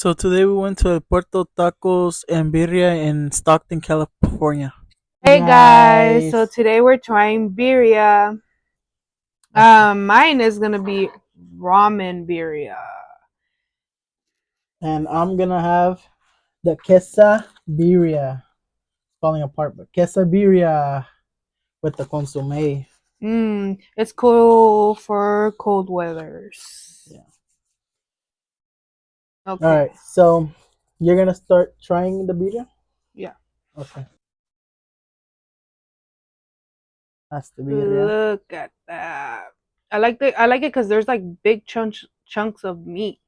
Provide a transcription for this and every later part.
So today we went to Puerto Tacos and Birria in Stockton, California. Hey guys, so today we're trying birria. Mine is gonna be ramen birria. And I'm gonna have the quesadilla. Falling apart, but quesadilla with the consomme. It's cool for cold weathers. Yeah. Okay. All right, so you're gonna start trying the birria. Yeah. Okay. That's the birria. Look at that. I like it because there's like big chunks of meat,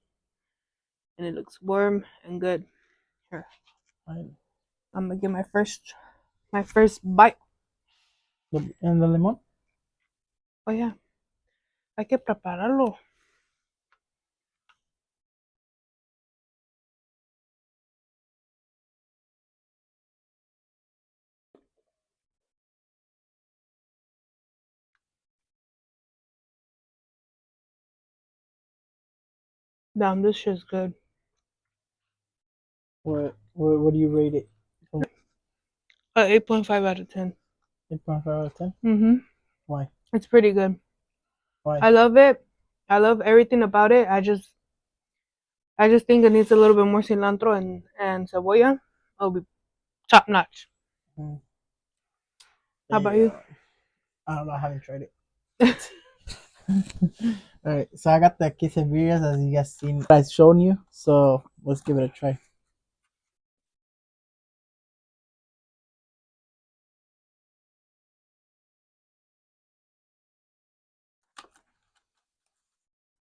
and it looks warm and good. Here, Right. I'm gonna get my first bite. And the lemon. Oh yeah, hay que prepararlo. Damn, this shit's good. What do you rate it? 8.5 out of 10. 8.5 out of 10. Why? It's pretty good. Why? I love it. I love everything about it. I just think it needs a little bit more cilantro and cebolla. It'll be top notch. Mm. How about you? I don't know. I haven't tried it. All right, so I got the quesadillas as you guys seen. I've shown you, so let's give it a try. It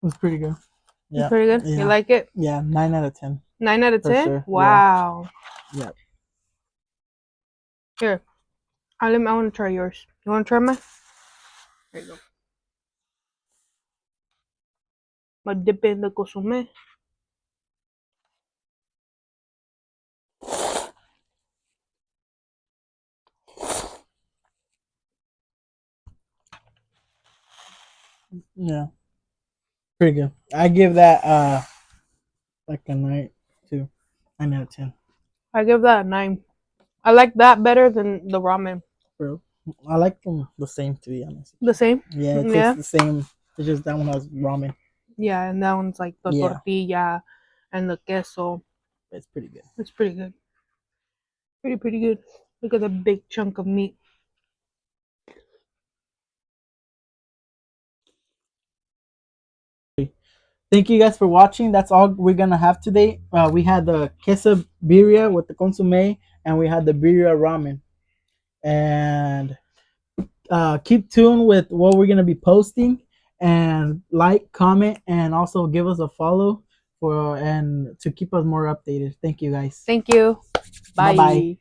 was pretty good. It's pretty good. Yeah. You like it? Yeah, 9 out of 10. 9 out of 10? Sure. Wow. Yeah. Here. I want to try yours. You want to try mine? There you go. My dip in the consomme. Yeah. Pretty good. I give that like a 9 too. 9 out of 10. I give that a 9. I like that better than the ramen. Bro, I like them the same, to be honest. The same? Yeah, it tastes the same. It's just that one has ramen. Yeah, and that one's like the tortilla and the queso. It's pretty good. It's pretty good. Pretty good. Look at the big chunk of meat. Thank you guys for watching. That's all we're gonna have today. We had the quesadilla with the consomme, and we had the birria ramen. And keep tuned with what we're gonna be posting, and like, comment, and also give us a follow and to keep us more updated. Thank you guys. Thank you. Bye. Bye-bye.